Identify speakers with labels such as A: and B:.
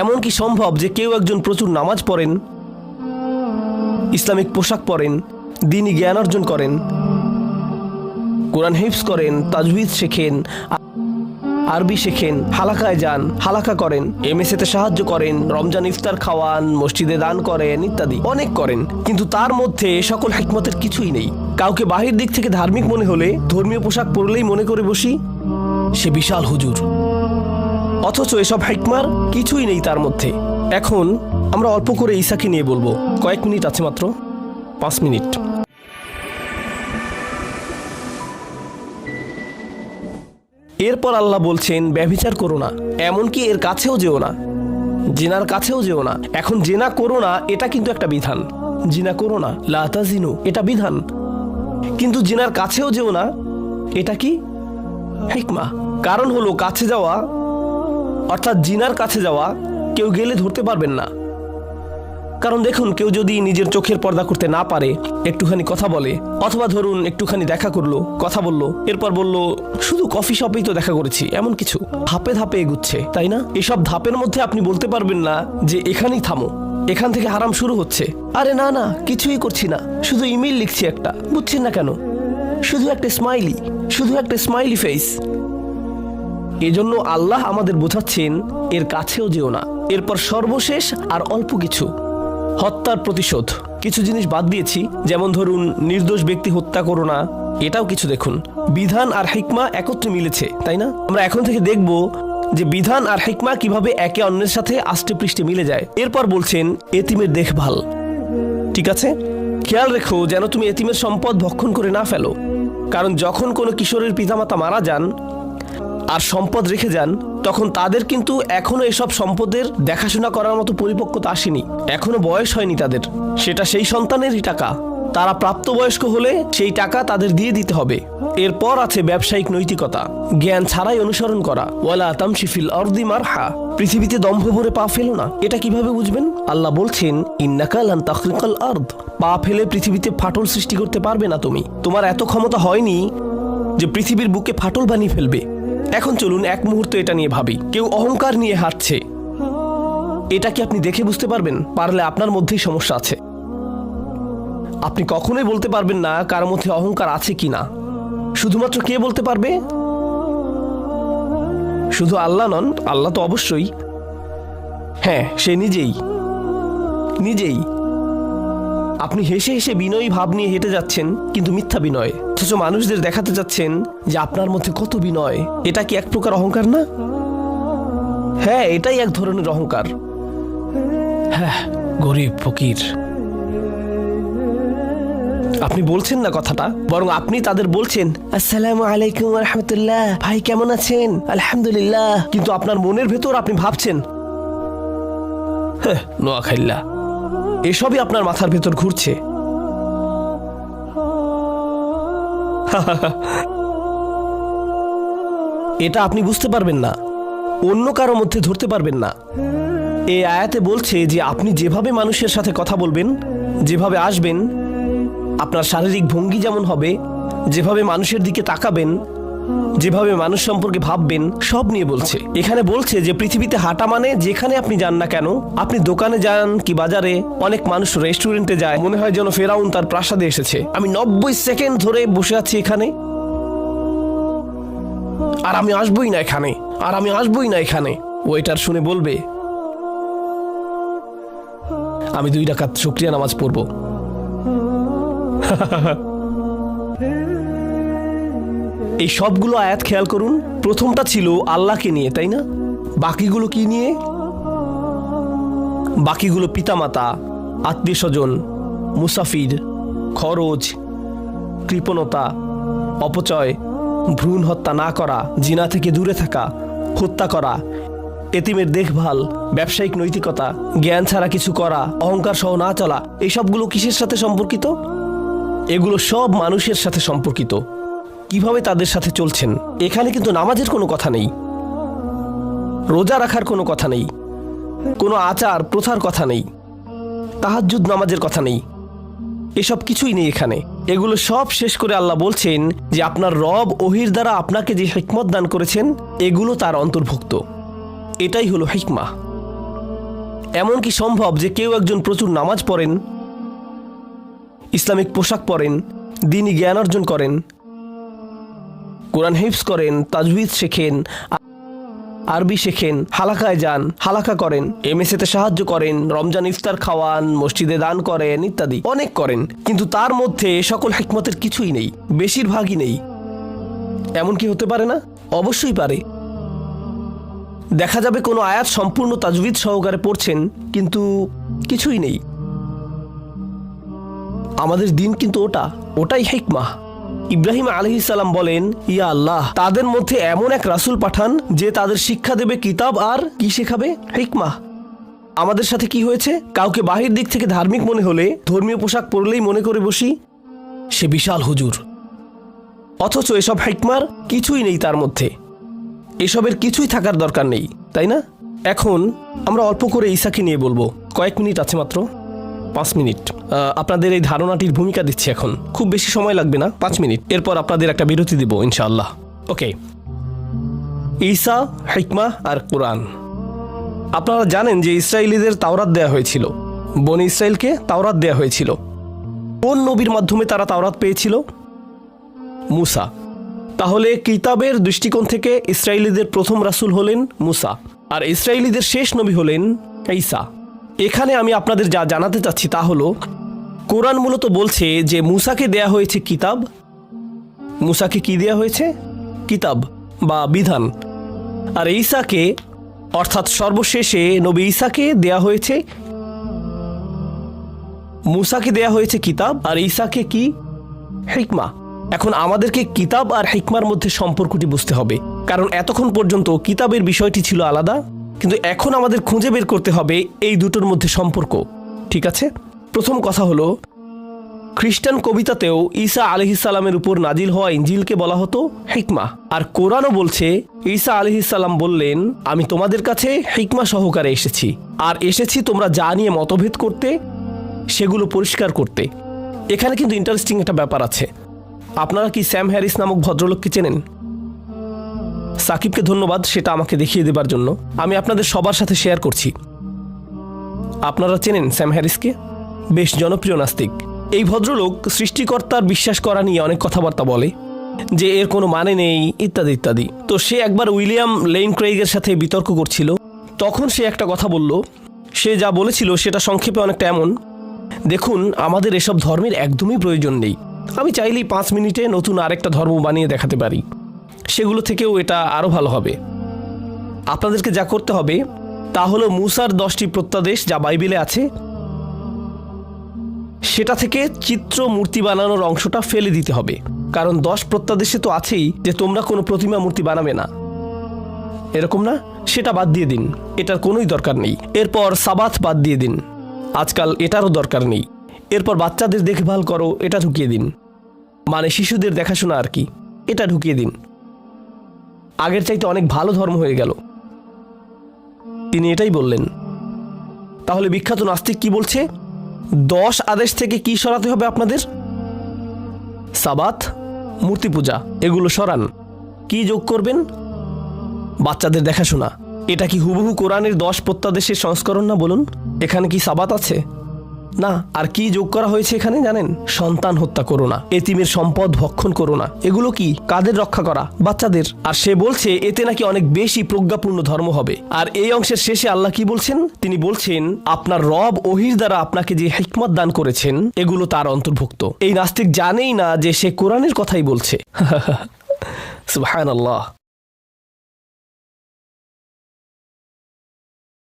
A: এমন কি সম্ভব যে কেউ একজন প্রচুর নামাজ পড়েন, ইসলামিক পোশাক পরেন, দ্বীনি জ্ঞান অর্জন করেন, কোরআন হিফজ করেন, তাজউইদ শেখেন, আরবি শেখেন, হালাকায় যান, হালাকা করেন, এমএসএতে সাহায্য করেন, রমজান ইফতার খাওয়ান, মসজিদে দান করেন ইত্যাদি অনেক করেন, কিন্তু তার মধ্যে সকল হিকমতের কিছুই নেই। কাউকে বাহির দিক থেকে ধার্মিক মনে হলে ধর্মীয় পোশাক পরলেই মনে করে বসি সে বিশাল হুজুর, অথচ এসব হিকমার কিছুই নেই তার মধ্যে। এখন আমরা অল্প করে ঈসাকে নিয়ে বলবো, কয়েক মিনিট আছে, মাত্র 5 মিনিট। এরপর আল্লাহ বলছেন ব্যভিচার করো না, এমনকি এর কাছেও যেও না, জিনার কাছেও যেও না। এখন জিনা করো না এটা কিন্তু একটা বিধান, জিনা করো না, লা তাজিনু এটা বিধান, কিন্তু জিনার কাছেও যেও না এটা কি হিকমা। কারণ হলো কাছে যাওয়া অর্থাৎ জিনার কাছে যাওয়া কেউ গেলে ধরতে পারবেন না। কারণ দেখুন, কেউ যদি নিজের চোখের পর্দা করতে না পারে, একটুখানি কথা বলে, অথবা ধরুন একটুখানি দেখা করলো, কথা বললো, এরপর বলল শুধু কফি শপেই তো দেখা করেছি, এমন কিছু ধাপে ধাপে এগুচ্ছে, তাই না? এসব ধাপের মধ্যে আপনি বলতে পারবেন না যে এখানেই থামো, এখান থেকে হারাম শুরু হচ্ছে। আরে না না, কিছুই করছি না, শুধু ইমেল লিখছি একটা, বুঝছেন না কেন? শুধু একটা স্মাইলি, শুধু একটা স্মাইলি ফেস। এজন্য আল্লাহ আমাদের বোঝাচ্ছেন এর কাছেও যেও না। এরপর সর্বশেষ আর অল্প কিছু, হত্যার প্রতিশোধ। কিছু জিনিস বাদ দিয়েছি, যেমন ধরুন নির্দোষ ব্যক্তি হত্যা করো না, এটাও কিছু। দেখুন বিধান আর হিকমা একত্রে মিলেছে, তাই না? আমরা এখন থেকে দেখব যে বিধান আর হিকমা কিভাবে একে অন্যের সাথে আষ্টে পৃষ্ঠে মিলে যায়। এরপর বলছেন এতিমের দেখভাল। ঠিক আছে, খেয়াল রেখো যেন তুমি এতিমের সম্পদ ভক্ষণ করে না ফেলো। কারণ যখন কোনো কিশোরের পিতামাতা মারা যান আর সম্পদ রেখে যান, তখন তাদের কিন্তু এখনো এসব সম্পদের দেখাশোনা করার মতো পরিপক্কতা আসেনি, এখনো বয়স হয়নি তাদের। সেটা সেই সন্তানেরই টাকা, তারা প্রাপ্তবয়স্ক হলে সেই টাকা তাদের দিয়ে দিতে হবে। এরপর আছে ব্যবসায়িক নৈতিকতা, জ্ঞান ছাড়াই অনুসরণ করা। ওয়ালা তামশি ফিল আরদি মারহা, পৃথিবীতে দম্ভ ভরে পা ফেলো না। এটা কিভাবে বুঝবেন? আল্লাহ বলছেন ইন্নাকা লান তাখরিকাল আরদ, পা ফেলে পৃথিবীতে ফাটল সৃষ্টি করতে পারবে না তুমি। তোমার এত ক্ষমতা হয়নি যে পৃথিবীর বুকে ফাটল বানিয়ে ফেলবে। এখন চলুন এক মুহূর্ত এটা নিয়ে ভাবি। কেউ অহংকার নিয়ে হাঁটছে, এটা কি আপনি দেখে বুঝতে পারবেন? পারলে আপনার মধ্যেই সমস্যা আছে। আপনি কখনোই বলতে পারবেন না কার মধ্যে অহংকার আছে কি না। শুধুমাত্র কে বলতে পারবে? শুধু আল্লাহ নন, আল্লাহ তো অবশ্যই, হ্যাঁ সে নিজেই। আপনি হেসে হেসে বিনয়ী ভাব নিয়ে হেঁটে যাচ্ছেন, কিন্তু মিথ্যা বিনয়, অথচ মানুষদের দেখাতে যাচ্ছেন যে আপনার মধ্যে কত বিনয়। এটা কি এক প্রকার অহংকার না? হ্যাঁ, এটাই এক ধরনের অহংকার। হ্যাঁ, গরিব ফকির আপনি বলছেন না কথাটা, বরং আপনি তাদের বলছেন আসসালামু আলাইকুম ওয়া রাহমাতুল্লাহ, ভাই কেমন আছেন? আলহামদুলিল্লাহ। কিন্তু আপনার মনের ভেতর আপনি ভাবছেন নোয়াখাইল্লা। এসবই আপনার মাথার ভেতর ঘুরছে। এটা আপনি বুঝতে পারবেন না, অন্য কারো মধ্যে ধরতে পারবেন না। এই আয়াতে বলছে যে আপনি যেভাবে মানুষের সাথে কথা বলবেন, যেভাবে আসবেন, আপনার শারীরিক ভঙ্গি যেমন হবে, যেভাবে মানুষের দিকে তাকাবেন, যেভাবে মানুষ সম্পর্কে ভাববেন, সব নিয়ে বলছে। এখানে বলছে যে পৃথিবীতে হাঁটা মানে যেখানে আপনি যান না কেন, আপনি দোকানে যান কি বাজারে, অনেক মানুষ রেস্টুরেন্টে যায়, মনে হয় যেন ফেরাউন তার প্রাসাদে এসেছে। আমি 90 সেকেন্ড ধরে বসে আছি এখানে, আর আমি আসবই না এখানে, আর আমি আসবই না এখানে। ওয়েটার শুনে বলবে আমি 2 রাকাত শুকরিয়া নামাজ পড়ব। এই সবগুলো আয়াত খেয়াল করুন, প্রথমটা ছিল আল্লাহকে নিয়ে, তাই না? বাকিগুলো কি নিয়ে? বাকিগুলো পিতামাতা, আত্মীয় স্বজন, মুসাফির, খরচ, কৃপণতা, অপচয়, ভ্রূণ হত্যা না করা, জিনা থেকে দূরে থাকা, হত্যা করা, এতিমের দেখভাল, ব্যবসায়িক নৈতিকতা, জ্ঞান ছাড়া কিছু করা, অহংকার সহ না চলা। এই সবগুলো কিসের সাথে সম্পর্কিত? এগুলো সব মানুষের সাথে সম্পর্কিত। কিভাবে তাদের সাথে চলছেন। এখানে কিন্তু নামাজের কোনো কথা নেই, রোজা রাখার কোনো কথা নেই, কোনো আচার প্রথার কথা নেই, তাহাজ্জুদ নামাজের কথা নেই, এসব কিছুই নেই এখানে। এগুলো সব শেষ করে আল্লাহ বলছেন যে আপনার রব ওহির দ্বারা আপনাকে যে হিকমত দান করেছেন, এগুলো তার অন্তর্ভুক্ত। এটাই হলো হিকমা। এমন কি সম্ভব যে কেউ একজন প্রচুর নামাজ পড়েন, ইসলামিক পোশাক পরেন, দ্বীনি জ্ঞান অর্জন করেন, কোরআন হিফজ করেন, তাজউইদ শেখেন, আরবি শেখেন, হালাকায় যান, হালাকা করেন, এমএসএতে সাহায্য করেন, রমজান ইফতার খাওয়ান, মসজিদে দান করেন ইত্যাদি অনেক করেন, কিন্তু তার মধ্যে সকল হিকমতের কিছুই নেই, বেশিরভাগই নেই? এমন কি হতে পারে না? অবশ্যই পারে। দেখা যাবে কোনো আয়াত সম্পূর্ণ তাজউইদ সহকারে পড়ছেন, কিন্তু কিছুই নেই। আমাদের দিন কিন্তু ওটাই হিকমাহ। ইব্রাহিম আলাইহিস সালাম বলেন, ইয়া আল্লাহ, তাদের মধ্যে এমন এক রাসূল পাঠান যে তাদের শিক্ষা দেবে কিতাব আর কি শেখাবে? হিকমাহ। আমাদের সাথে কি হয়েছে? কাউকে বাহির দিক থেকে ধার্মিক মনে হলে ধর্মীয় পোশাক পরলেই মনে করে বসি সে বিশাল হুজুর, অথচ এসব হিকমার কিছুই নেই তার মধ্যে। এসবের কিছুই থাকার দরকার নেই, তাই না? এখন আমরা অল্প করে ঈসাকে নিয়ে বলবো। কয়েক মিনিট আছে, মাত্র 5 মিনিট। আপনাদের এই ধারণাটির ভূমিকা দিচ্ছি এখন, খুব বেশি সময় লাগবে না, 5 মিনিট। এরপর আপনাদের একটা বিরতি দিব ইনশাআল্লাহ। ওকে, ঈসা, হিকমাহ আর কোরআন। আপনারা জানেন যে ইসরায়েলিদের তাওরাত দেয়া হয়েছিল, বনি ইসরায়েলকে তাওরাত দেয়া হয়েছিল। কোন নবীর মাধ্যমে তারা তাওরাত পেয়েছিল? মুসা। তাহলে কিতাবের দৃষ্টিকোণ থেকে ইসরায়েলিদের প্রথম রাসূল হলেন মুসা, আর ইসরায়েলিদের শেষ নবী হলেন ঈসা। এখানে আমি আপনাদের যা জানাতে চাচ্ছি তা হলো, কোরআন মূলত বলছে যে মুসাকে দেয়া হয়েছে কিতাব। মুসাকে কি দেয়া হয়েছে? কিতাব বা বিধান। আর ঈসাকে, অর্থাৎ সর্বশেষে নবী ঈসাকে দেয়া হয়েছে, মুসাকে দেয়া হয়েছে কিতাব আর ঈসাকে কি? হিকমা। এখন আমাদেরকে কিতাব আর হিকমার মধ্যে সম্পর্কটি বুঝতে হবে, কারণ এতক্ষণ পর্যন্ত কিতাবের বিষয়টি ছিল আলাদা, কিন্তু এখন আমাদের খুঁজে বের করতে হবে এই দুটোর মধ্যে সম্পর্ক। ঠিক আছে? প্রথম কথা হলো, খ্রিস্টান কবিতাতেও ঈসা আলাইহিস সালামের উপর নাজিল হওয়া ইনজিলকে বলা হতো হিকমা, আর কোরআনও বলছে ঈসা আলাইহিস সালাম বললেন, আমি তোমাদের কাছে হিকমা সহকারে এসেছি, আর এসেছি তোমরা যা নিয়ে মতভেদ করতে সেগুলো পরিষ্কার করতে। এখানে কিন্তু ইন্টারেস্টিং একটা ব্যাপার আছে। আপনারা কি স্যাম হ্যারিস নামক ভদ্রলোককে চেনেন? সাকিবকে ধন্যবাদ সেটা আমাকে দেখিয়ে দেবার জন্য। আমি আপনাদের সবার সাথে শেয়ার করছি। আপনারা চেনেন স্যাম হ্যারিসকে? বেশ জনপ্রিয় নাস্তিক। এই ভদ্রলোক সৃষ্টিকর্তার বিশ্বাস করা নিয়ে অনেক কথাবার্তা বলে, যে এর কোনো মানে নেই ইত্যাদি ইত্যাদি। তো সে একবার উইলিয়াম লেইন ক্রেইগের সাথে বিতর্ক করছিল। তখন সে একটা কথা বলল। সে যা বলেছিল সেটা সংক্ষেপে অনেকটা এমন, দেখুন, আমাদের এসব ধর্মের একদমই প্রয়োজন নেই। আমি চাইলেই 5 মিনিটে নতুন আরেকটা ধর্ম বানিয়ে দেখাতে পারি, সেগুলো থেকেও এটা আরও ভালো হবে। আপনাদেরকে যা করতে হবে তা হলো মুসার 10টি প্রত্যাদেশ যা বাইবেলে আছে, সেটা থেকে চিত্র মূর্তি বানানোর অংশটা ফেলে দিতে হবে। কারণ 10 প্রত্যাদেশে তো আছেই যে তোমরা কোনো প্রতিমা মূর্তি বানাবে না, এরকম না? সেটা বাদ দিয়ে দিন, এটার কোনোই দরকার নেই। এরপর সাবাত বাদ দিয়ে দিন, আজকাল এটারও দরকার নেই। এরপর বাচ্চাদের দেখভাল করো, এটা ঢুকিয়ে দিন, মানে শিশুদের দেখাশোনা আর কি, এটা ঢুকিয়ে দিন। আগের চাইতে অনেক ভালো ধর্ম হয়ে গেল। তিনি এটাই বললেন। তাহলে বিখ্যাত নাস্তিক কি বলছে? 10 আদেশ থেকে কি সরাতে হবে আপনাদের? সাবাত, মূর্তি পূজা, এগুলো সরান। কি যোগ করবেন? বাচ্চাদের দেখাশোনা। এটা কি হুবহু কোরআনের 10 প্রত্যাদেশের সংস্করণ না? বলুন, এখানে কি সাবাত আছে? না। আর কি যোগ করা হয়েছে এখানে জানেন? সন্তান হত্যা করো না, এতিমের সম্পদ ভক্ষণ করো না। এগুলো কি? কাদের রক্ষা করা? বাচ্চাদের। আর সে বলছে এতে নাকি অনেক বেশি প্রজ্ঞাপূর্ণ ধর্ম হবে। আর এই অংশের শেষে আল্লাহ কি বলছেন? তিনি বলছেন, আপনার রব ওহির দ্বারা আপনাকে যে হিকমত দান করেছেন এগুলো তার অন্তর্ভুক্ত। এই নাস্তিক জানেই না যে সে কোরআনের কথাই বলছে। সুবহানাল্লাহ।